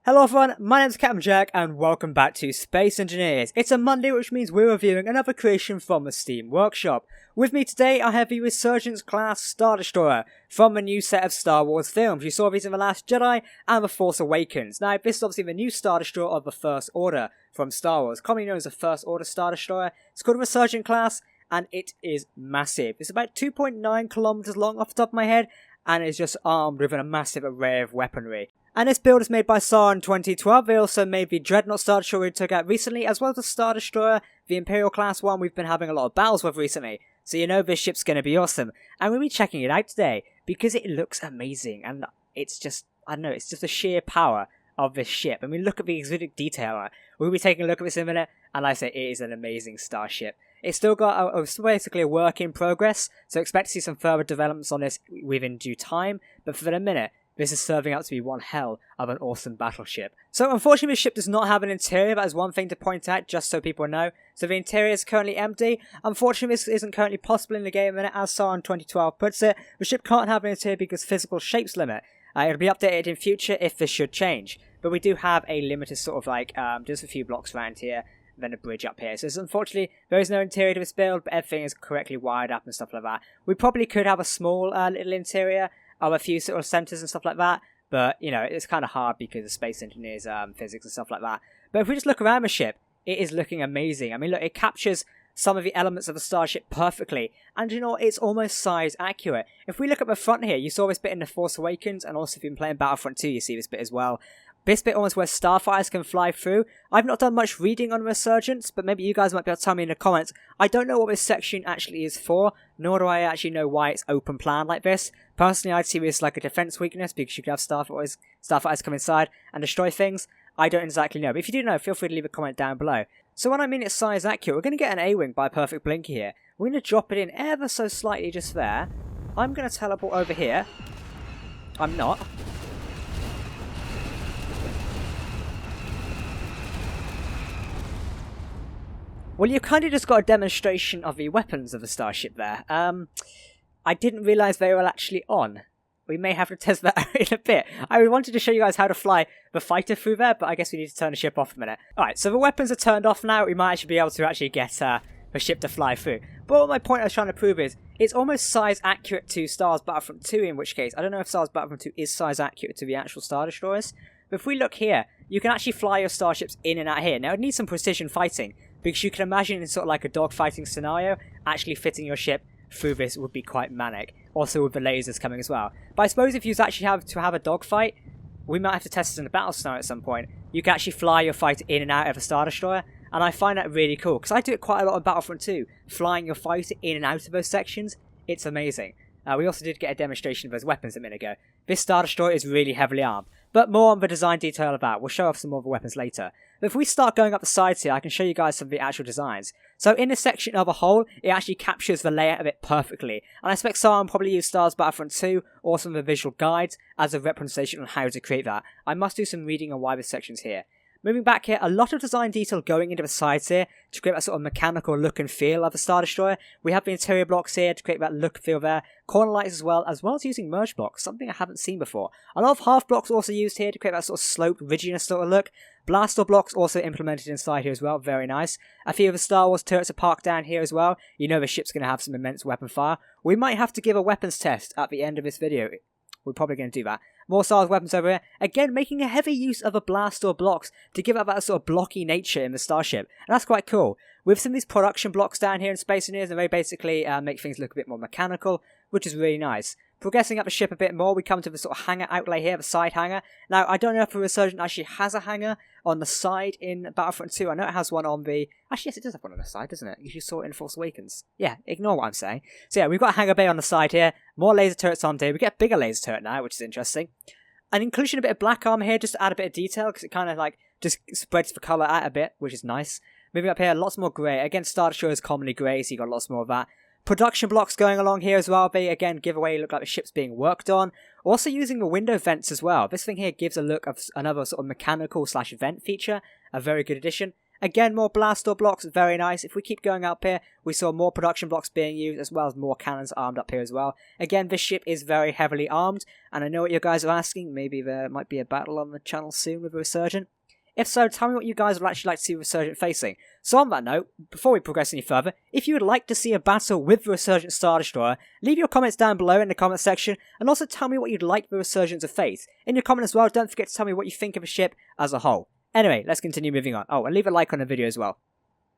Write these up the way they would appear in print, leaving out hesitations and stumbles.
Hello everyone, my name's Captain Jack and welcome back to Space Engineers. It's a Monday, which means we're reviewing another creation from the Steam Workshop. With me today I have the Resurgence class Star Destroyer from a new set of Star Wars films. You saw these in The Last Jedi and The Force Awakens. Now this is obviously the new Star Destroyer of the First Order from Star Wars, commonly known as the First Order Star Destroyer. It's called a Resurgence class and it is massive. It's about 2.9 kilometers long off the top of my head and is just armed with a massive array of weaponry. And this build is made by SAR in 2012. They also made the Dreadnought Star Destroyer we took out recently, as well as the Star Destroyer, the Imperial class one we've been having a lot of battles with recently. So you know this ship's going to be awesome. And we'll be checking it out today, because it looks amazing. And it's just, I don't know, it's just the sheer power of this ship. And we look at the exotic detail on it. We'll be taking a look at this in a minute, and like I say, it is an amazing starship. It's still got basically a work in progress, so expect to see some further developments on this within due time. But for the minute, this is serving up to be one hell of an awesome battleship. So unfortunately this ship does not have an interior. That is one thing to point out, just so people know. So the interior is currently empty. Unfortunately this isn't currently possible in the game, and as SAR in 2012 puts it, the ship can't have an interior because physical shapes limit. It'll be updated in future if this should change. But we do have a limited sort of like, just a few blocks around here, then a bridge up here. So unfortunately there is no interior to this build, but everything is correctly wired up and stuff like that. We probably could have a small little interior of a few sort of centres and stuff like that, but you know, it's kind of hard because of Space Engineers physics and stuff like that. But if we just look around the ship, it is looking amazing. I mean, look, it captures some of the elements of the Starship perfectly, and you know, it's almost size accurate. If we look at the front here, you saw this bit in The Force Awakens, and also if you've been playing Battlefront 2, you see this bit as well. This bit almost where starfighters can fly through. I've not done much reading on Resurgence, but maybe you guys might be able to tell me in the comments. I don't know what this section actually is for, nor do I actually know why it's open plan like this. Personally, I'd see this like a defense weakness, because you could have starfighters come inside and destroy things. I don't exactly know, but if you do know, feel free to leave a comment down below. So when I mean it's size accurate, we're going to get an A-Wing by Perfect Blinky here. We're going to drop it in ever so slightly just there. I'm going to teleport over here. I'm not. Well, you kind of just got a demonstration of the weapons of the Starship there. I didn't realise they were actually on. We may have to test that out in a bit. I wanted to show you guys how to fly the fighter through there, but I guess we need to turn the ship off a minute. Alright, so the weapons are turned off now. We might actually be able to actually get the ship to fly through. But what my point I was trying to prove is, it's almost size accurate to Star Wars Battlefront 2, in which case, I don't know if Star Wars Battlefront 2 is size accurate to the actual Star Destroyers. But if we look here, you can actually fly your starships in and out here. Now, it needs some precision fighting, because you can imagine in sort of like a dogfighting scenario, actually fitting your ship through this would be quite manic. Also with the lasers coming as well. But I suppose if you actually have to have a dogfight, we might have to test this in a battle scenario at some point. You can actually fly your fighter in and out of a Star Destroyer, and I find that really cool, because I do it quite a lot in Battlefront 2, flying your fighter in and out of those sections. It's amazing. We also did get a demonstration of those weapons a minute ago. This Star Destroyer is really heavily armed, but more on the design detail of that. We'll show off some more of the weapons later. But if we start going up the sides here, I can show you guys some of the actual designs. So in this section of a whole, it actually captures the layout of it perfectly. And I expect someone probably use Star Wars Battlefront 2 or some of the visual guides as a representation on how to create that. I must do some reading on why this section's here. Moving back here, a lot of design detail going into the sides here to create that sort of mechanical look and feel of the Star Destroyer. We have the interior blocks here to create that look and feel there. Corner lights as well as using merge blocks, something I haven't seen before. A lot of half blocks also used here to create that sort of sloped, ridginess sort of look. Blaster blocks also implemented inside here as well, very nice. A few of the Star Wars turrets are parked down here as well. You know the ship's going to have some immense weapon fire. We might have to give a weapons test at the end of this video. We're probably going to do that. More Star Wars weapons over here. Again, making a heavy use of the blaster blocks to give it that sort of blocky nature in the Starship. And that's quite cool. With some of these production blocks down here in Space Engineers, they basically make things look a bit more mechanical, which is really nice. Progressing up the ship a bit more, we come to the sort of hangar outlay here, the side hangar. Now, I don't know if the Resurgent actually has a hangar on the side in Battlefront 2. I know it has one on the... Actually, yes, it does have one on the side, doesn't it? You saw it in Force Awakens. Yeah, ignore what I'm saying. So yeah, we've got a hangar bay on the side here. More laser turrets on here. We get a bigger laser turret now, which is interesting. An inclusion of a bit of black armor here, just to add a bit of detail, because it kind of like just spreads the colour out a bit, which is nice. Moving up here, lots more grey. Again, Star Destroyer is commonly grey, so you got lots more of that. Production blocks going along here as well. They, again, give away look like the ship's being worked on. Also using the window vents as well. This thing here gives a look of another sort of mechanical slash vent feature. A very good addition. Again, more blast door blocks, very nice. If we keep going up here, we saw more production blocks being used, as well as more cannons armed up here as well. Again, this ship is very heavily armed, and I know what you guys are asking. Maybe there might be a battle on the channel soon with a Resurgent. If so, tell me what you guys would actually like to see Resurgent facing. So on that note, before we progress any further, if you would like to see a battle with the Resurgent Star Destroyer, leave your comments down below in the comment section, and also tell me what you'd like the Resurgent to face. In your comment as well, don't forget to tell me what you think of the ship as a whole. Anyway, let's continue moving on. Oh, and leave a like on the video as well.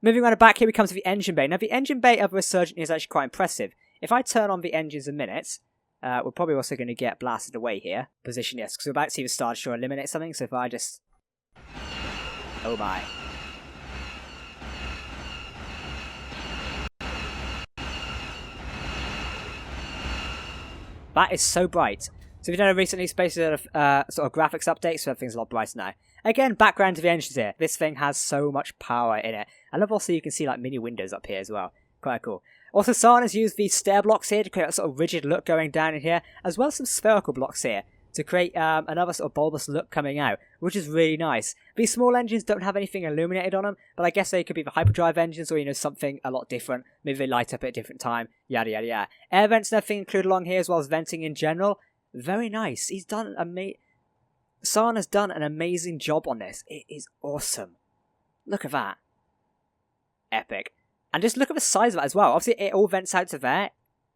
Moving on back, here we come to the engine bay. Now, the engine bay of Resurgent is actually quite impressive. If I turn on the engines a minute, we're probably also going to get blasted away here. Position, yes, because we're about to see the Star Destroyer eliminate something, so if I just... Oh my. That is so bright. So if you don't know, recently Space did a sort of graphics update, so everything's a lot brighter now. Again, background to the engines here. This thing has so much power in it. I love also you can see like mini windows up here as well. Quite cool. Also, Sutton has used these stair blocks here to create a sort of rigid look going down in here, as well as some spherical blocks here to create another sort of bulbous look coming out, which is really nice. These small engines don't have anything illuminated on them, but I guess they could be the hyperdrive engines or, you know, something a lot different. Maybe they light up at a different time, yada yada yada. Air vents and everything included along here, as well as venting in general. Very nice. He's done Sutton has done an amazing job on this. It is awesome. Look at that. Epic. And just look at the size of it as well. Obviously, it all vents out to there.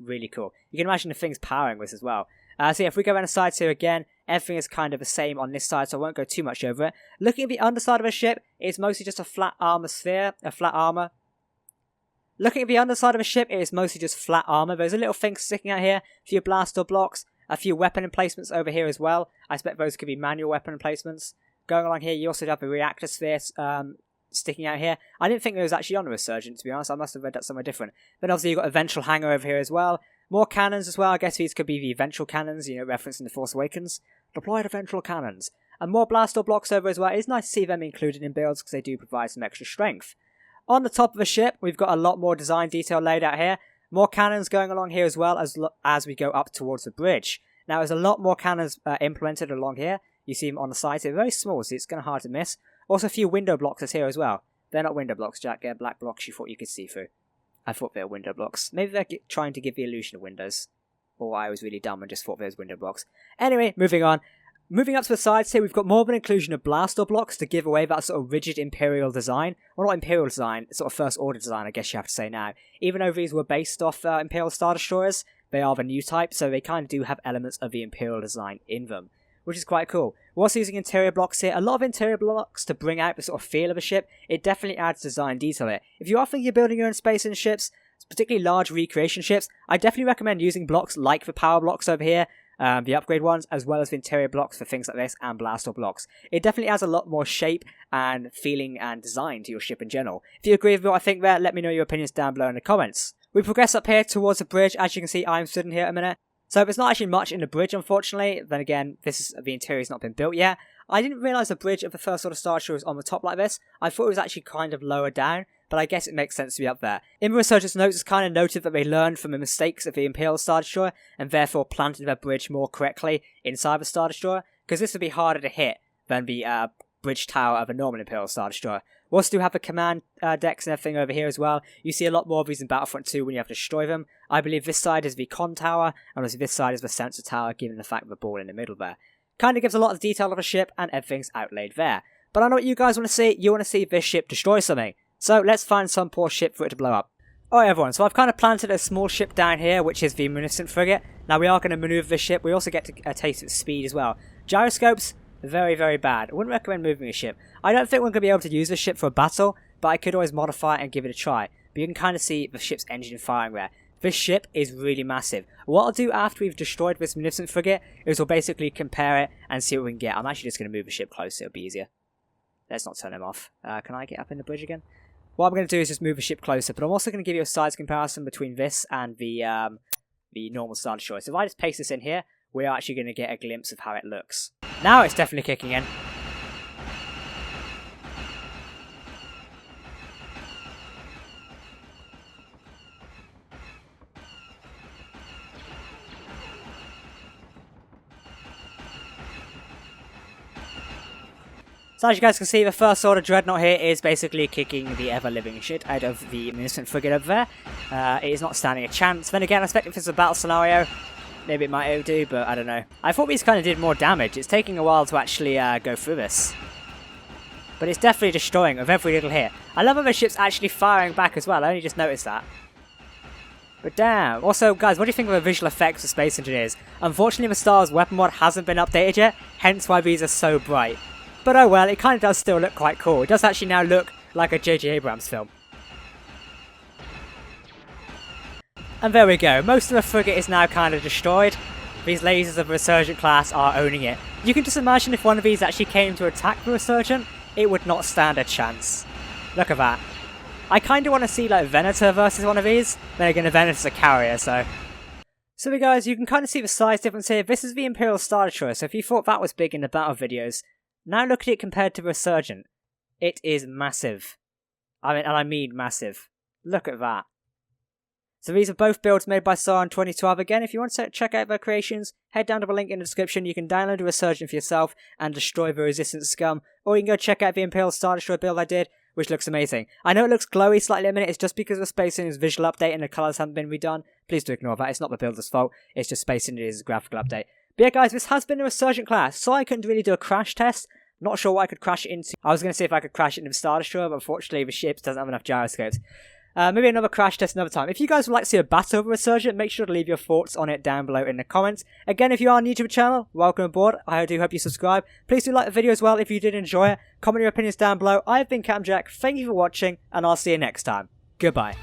Really cool. You can imagine the things powering this as well. So yeah, if we go around the sides here again, everything is kind of the same on this side, so I won't go too much over it. Looking at the underside of a ship, it's mostly just a flat armor sphere, a flat armor. Looking at the underside of a ship, it is mostly just flat armor. There's a little thing sticking out here, a few blaster blocks, a few weapon emplacements over here as well. I expect those could be manual weapon emplacements. Going along here, you also have the reactor sphere sticking out here. I didn't think it was actually on a Resurgent, to be honest. I must have read that somewhere different. Then obviously you've got a ventral hangar over here as well. More cannons as well. I guess these could be the ventral cannons, you know, referencing the Force Awakens. Deploy the ventral cannons. And more blaster blocks over as well. It's nice to see them included in builds because they do provide some extra strength. On the top of the ship, we've got a lot more design detail laid out here. More cannons going along here as well as we go up towards the bridge. Now, there's a lot more cannons implemented along here. You see them on the side. They're very small, so it's kind of hard to miss. Also, a few window blocks here as well. They're not window blocks, Jack. They're black blocks you thought you could see through. I thought they were window blocks. Maybe they're trying to give the illusion of windows. Or I was really dumb and just thought they was window blocks. Anyway, moving on. Moving up to the sides here, we've got more of an inclusion of blaster blocks to give away that sort of rigid Imperial design. Well, not Imperial design, sort of First Order design, I guess you have to say now. Even though these were based off Imperial Star Destroyers, they are the new type, so they kind of do have elements of the Imperial design in them, which is quite cool. We're also using interior blocks here. A lot of interior blocks to bring out the sort of feel of a ship. It definitely adds design detail here. If you are thinking of building your own space in ships, particularly large recreation ships, I definitely recommend using blocks like the power blocks over here, the upgrade ones, as well as the interior blocks for things like this, and blaster blocks. It definitely adds a lot more shape and feeling and design to your ship in general. If you agree with what I think there, let me know your opinions down below in the comments. We progress up here towards the bridge. As you can see, I'm sitting here a minute. So there's not actually much in the bridge, unfortunately. Then again, the interior's not been built yet. I didn't realise the bridge of the First Order Star Destroyer was on the top like this. I thought it was actually kind of lower down, but I guess it makes sense to be up there. In the Resurgence notes, it's kind of noted that they learned from the mistakes of the Imperial Star Destroyer and therefore planted their bridge more correctly inside the Star Destroyer, because this would be harder to hit than the bridge tower of a normal Imperial Star Destroyer. We also do have the command decks and everything over here as well. You see a lot more of these in Battlefront 2 when you have to destroy them. I believe this side is the con tower, and obviously this side is the sensor tower, given the fact of the ball in the middle there. Kind of gives a lot of detail of a ship, and everything's outlaid there. But I know what you guys want to see. You want to see this ship destroy something. So let's find some poor ship for it to blow up. Alright everyone, so I've kind of planted a small ship down here, which is the Munificent Frigate. Now we are going to manoeuvre this ship. We also get a taste of its speed as well. Gyroscopes, very, very bad. I wouldn't recommend moving a ship. I don't think we're going to be able to use this ship for a battle, but I could always modify it and give it a try. But you can kind of see the ship's engine firing there. This ship is really massive. What I'll do after we've destroyed this Munificent Frigate is we'll basically compare it and see what we can get. I'm actually just going to move the ship closer, it'll be easier. Let's not turn him off. Can I get up in the bridge again? What I'm going to do is just move the ship closer, but I'm also going to give you a size comparison between this and the normal Star Destroyer. So if I just paste this in here, we're actually going to get a glimpse of how it looks. Now it's definitely kicking in. So as you guys can see, the First Order Dreadnought here is basically kicking the ever-living shit out of the Munificent Frigate over there. It is not standing a chance. Then again, I expect if it's a battle scenario, maybe it might do, but I don't know. I thought these kind of did more damage. It's taking a while to actually go through this. But it's definitely destroying with every little hit. I love how the ship's actually firing back as well. I only just noticed that. But damn. Also, guys, what do you think of the visual effects of Space Engineers? Unfortunately, the Star's weapon mod hasn't been updated yet, hence why these are so bright. But oh well, it kind of does still look quite cool. It does actually now look like a J.J. Abrams film. And there we go. Most of the frigate is now kind of destroyed. These lasers of the Resurgent class are owning it. You can just imagine if one of these actually came to attack the Resurgent, it would not stand a chance. Look at that. I kind of want to see like Venator versus one of these. Then again, the Venator's a carrier, so... So there, guys, you can kind of see the size difference here. This is the Imperial Star Destroyer, so if you thought that was big in the battle videos, now look at it compared to the Resurgent. It is massive. I mean massive. Look at that. So these are both builds made by Saw in 2012. Again, if you want to check out their creations, head down to the link in the description. You can download the Resurgent for yourself and destroy the Resistance scum. Or you can go check out the Imperial Star Destroyer build I did, which looks amazing. I know it looks glowy slightly a minute. It's just because of Space Engineers' visual update and the colours haven't been redone. Please do ignore that. It's not the builder's fault. It's just Space Engineers' graphical update. But yeah, guys, this has been a Resurgent class. So I couldn't really do a crash test. Not sure what I could crash it into. I was going to see if I could crash it into the Star Destroyer, but unfortunately the ship doesn't have enough gyroscopes. Maybe another crash test another time. If you guys would like to see a battle of Resurgent, make sure to leave your thoughts on it down below in the comments. Again, if you are new to the channel, welcome aboard. I do hope you subscribe. Please do like the video as well if you did enjoy it. Comment your opinions down below. I have been Captain Jack. Thank you for watching, and I'll see you next time. Goodbye.